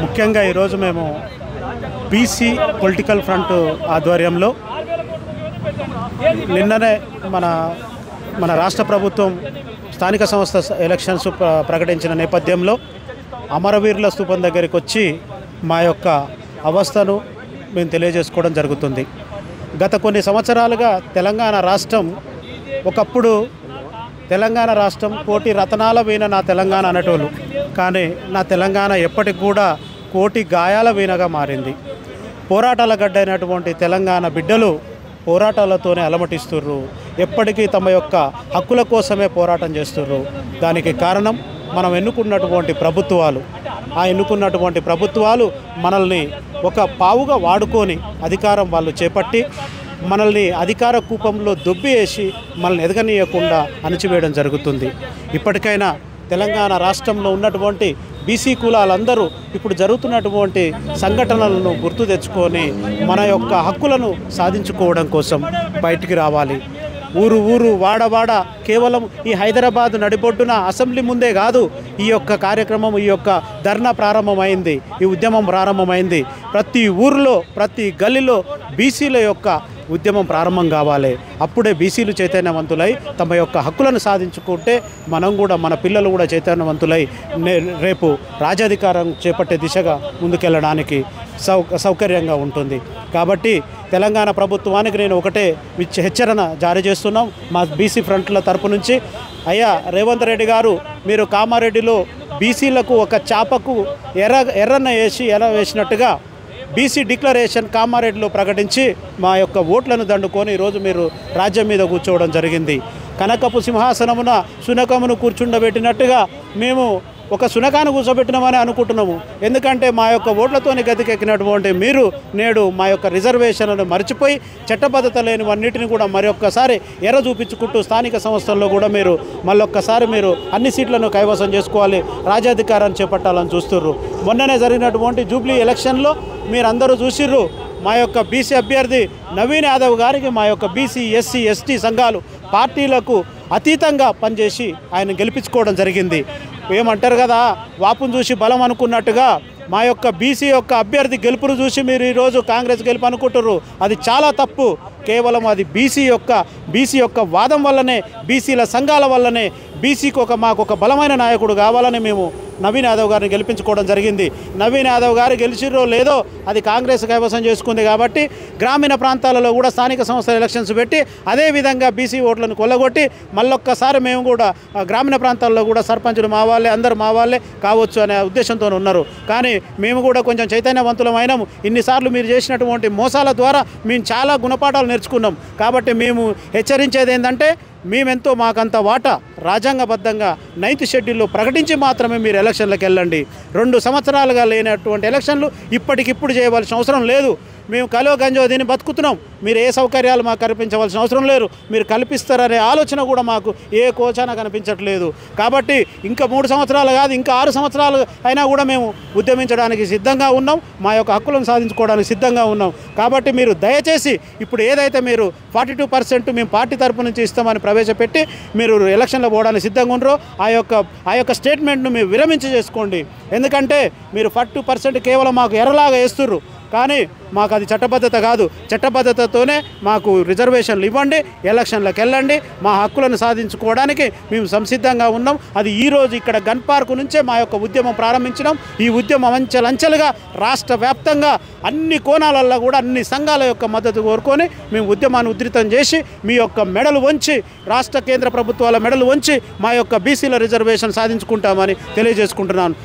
ముఖ్యంగా ఈరోజు మేము బీసీ పొలిటికల్ ఫ్రంట్ ఆధ్వర్యంలో నిన్ననే మన రాష్ట్ర ప్రభుత్వం స్థానిక సంస్థ ఎలక్షన్స్ ప్రకటించిన నేపథ్యంలో అమరవీరుల స్తూపం దగ్గరికి వచ్చి మా యొక్క అవస్థను మేము తెలియజేసుకోవడం జరుగుతుంది. గత కొన్ని సంవత్సరాలుగా తెలంగాణ రాష్ట్రం ఒకప్పుడు తెలంగాణ రాష్ట్రం కోటి రతనాల వీణ నా తెలంగాణ అనేటోళ్ళు, కానీ నా తెలంగాణ ఎప్పటికి కూడా కోటి గాయాల వీణగా మారింది. పోరాటాల గడ్డైనటువంటి తెలంగాణ బిడ్డలు పోరాటాలతోనే అలమటిస్తుర్రు, ఎప్పటికీ తమ యొక్క హక్కుల కోసమే పోరాటం చేస్తుర్రు. దానికి కారణం మనం ఎన్నుకున్నటువంటి ప్రభుత్వాలు. ఆ ఎన్నుకున్నటువంటి ప్రభుత్వాలు మనల్ని ఒక పావుగా వాడుకొని అధికారం వాళ్ళు చేపట్టి మనల్ని అధికార కూపంలో దొబ్బి వేసి మనల్ని ఎదగనీయకుండా అణచివేయడం జరుగుతుంది. ఇప్పటికైనా తెలంగాణ రాష్ట్రంలో ఉన్నటువంటి బీసీ కులాలందరూ ఇప్పుడు జరుగుతున్నటువంటి సంఘటనలను గుర్తు తెచ్చుకొని మన యొక్క హక్కులను సాధించుకోవడం కోసం బయటికి రావాలి. ఊరు ఊరు వాడవాడ కేవలం ఈ హైదరాబాద్ నడిబొడ్డున అసెంబ్లీ ముందే కాదు ఈ యొక్క కార్యక్రమం, ఈ యొక్క ధర్నా ప్రారంభమైంది, ఈ ఉద్యమం ప్రారంభమైంది. ప్రతి ఊరిలో ప్రతి గల్లీలో బీసీల యొక్క ఉద్యమం ప్రారంభం కావాలి. అప్పుడే బీసీలు చైతన్యవంతులై తమ యొక్క హక్కులను సాధించుకుంటే మనం కూడా, మన పిల్లలు కూడా చైతన్యవంతులై రేపు రాజ్యాధికారం చేపట్టే దిశగా ముందుకెళ్ళడానికి సౌకర్యంగా ఉంటుంది. కాబట్టి తెలంగాణ ప్రభుత్వానికి నేను ఒకటే హెచ్చరణ జారీ చేస్తున్నాం మా బీసీ ఫ్రంట్ల తరపు నుంచి. అయ్యా రేవంత్ రెడ్డి గారు, మీరు కామారెడ్డిలో బీసీలకు ఒక చాపకు ఎర్రన్న వేసినట్టుగా బీసీ డిక్లరేషన్ కామారెడ్డిలో ప్రకటించి మా యొక్క ఓట్లను దండుకొని ఈరోజు మీరు రాజ్యం మీద కూర్చోవడం జరిగింది. కనకపు సింహాసనమున శునకమును కూర్చుండబెట్టినట్టుగా మేము ఒక శునకాన్ని కూర్చోబెట్టినామని అనుకుంటున్నాము. ఎందుకంటే మా యొక్క ఓట్లతోని గతికెక్కినటువంటి మీరు నేడు మా యొక్క రిజర్వేషన్లను మర్చిపోయి చట్టబద్ధత లేనివన్నిటిని కూడా మరొక్కసారి ఎర్ర చూపించుకుంటూ స్థానిక సంస్థల్లో కూడా మీరు మళ్ళొక్కసారి మీరు అన్ని సీట్లను కైవసం చేసుకోవాలి, రాజ్యాధికారాన్ని చేపట్టాలని చూస్తుర్రు. మొన్ననే జరిగినటువంటి జూబ్లీ ఎలక్షన్లో మీరందరూ చూసిర్రు. మా యొక్క బీసీ అభ్యర్థి నవీన్ యాదవ్ గారికి మా యొక్క బీసీ ఎస్సీ ఎస్టీ సంఘాలు పార్టీలకు అతీతంగా పనిచేసి ఆయన గెలిపించుకోవడం జరిగింది. ఏమంటారు కదా, వాపును చూసి బలం అనుకున్నట్టుగా మా యొక్క బీసీ యొక్క అభ్యర్థి గెలుపును చూసి మీరు ఈరోజు కాంగ్రెస్ గెలుపు అనుకుంటారు. అది చాలా తప్పు. కేవలం అది బీసీ యొక్క వాదం వల్లనే, బీసీల సంఘాల వల్లనే మాకు ఒక బలమైన నాయకుడు కావాలని మేము నవీన్ యాదవ్ గారిని గెలిపించుకోవడం జరిగింది. నవీన్ యాదవ్ గారు గెలిచిరో లేదో అది కాంగ్రెస్ కైవసం చేసుకుంది. కాబట్టి గ్రామీణ ప్రాంతాలలో కూడా స్థానిక సంస్థల ఎలక్షన్స్ పెట్టి అదేవిధంగా బీసీ ఓట్లను కొల్లగొట్టి మళ్ళొక్కసారి మేము కూడా గ్రామీణ ప్రాంతాల్లో కూడా సర్పంచులు మా వాళ్ళే, అందరూ మా వాళ్ళే కావచ్చు అనే ఉద్దేశంతో ఉన్నారు. కానీ మేము కూడా కొంచెం చైతన్యవంతులమైనాము. ఇన్నిసార్లు మీరు చేసినటువంటి మోసాల ద్వారా మేము చాలా గుణపాఠాలు నేర్చుకున్నాం. కాబట్టి మేము హెచ్చరించేది ఏంటంటే, మేమెంతో మాకంత వాటా రాజ్యాంగబద్ధంగా 9th షెడ్యూల్లో ప్రకటించి మాత్రమే మీరు ఎలక్షన్లకు వెళ్ళండి. 2 సంవత్సరాలుగా లేనటువంటి ఎలక్షన్లు ఇప్పటికిప్పుడు చేయవలసిన అవసరం లేదు. మేము కలో గంజో దీన్ని బతుకుతున్నాం. మీరు ఏ సౌకర్యాలు మాకు కల్పించవలసిన అవసరం లేదు. మీరు కల్పిస్తారనే ఆలోచన కూడా మాకు ఏ కోచాన కనిపించట్లేదు. కాబట్టి ఇంకా 3 సంవత్సరాలు కాదు, ఇంకా 6 సంవత్సరాలు అయినా కూడా మేము ఉద్యమించడానికి సిద్ధంగా ఉన్నాం. మా యొక్క హక్కులను సాధించుకోవడానికి సిద్ధంగా ఉన్నాం. కాబట్టి మీరు దయచేసి ఇప్పుడు ఏదైతే మీరు 42% మేము పార్టీ తరపు నుంచి ఇస్తామని ప్రవేశపెట్టి మీరు ఎలక్షన్లో పోవడానికి సిద్ధంగా ఉన్నారో ఆ యొక్క స్టేట్మెంట్ను మీరు విరమించి చేసుకోండి. ఎందుకంటే మీరు 42% కేవలం మాకు ఎర్రలాగా వేస్తుర్రు. కానీ మాకు అది చట్టబద్ధత కాదు. చట్టబద్ధతతోనే మాకు రిజర్వేషన్లు ఇవ్వండి, ఎలక్షన్లకు వెళ్ళండి. మా హక్కులను సాధించుకోవడానికి మేము సంసిద్ధంగా ఉన్నాం. అది ఈరోజు ఇక్కడ గన్ పార్క్ నుంచే మా యొక్క ఉద్యమం ప్రారంభించినాం. ఈ ఉద్యమం అంచెలంచెలుగా రాష్ట్ర వ్యాప్తంగా అన్ని కోణాలలో కూడా అన్ని సంఘాల యొక్క మద్దతు కోరుకొని మేము ఉద్యమాన్ని ఉధృతం చేసి మీ యొక్క మెడలు వంచి, రాష్ట్ర కేంద్ర ప్రభుత్వాల మెడలు వంచి మా యొక్క బీసీల రిజర్వేషన్ సాధించుకుంటామని తెలియజేసుకుంటున్నాను.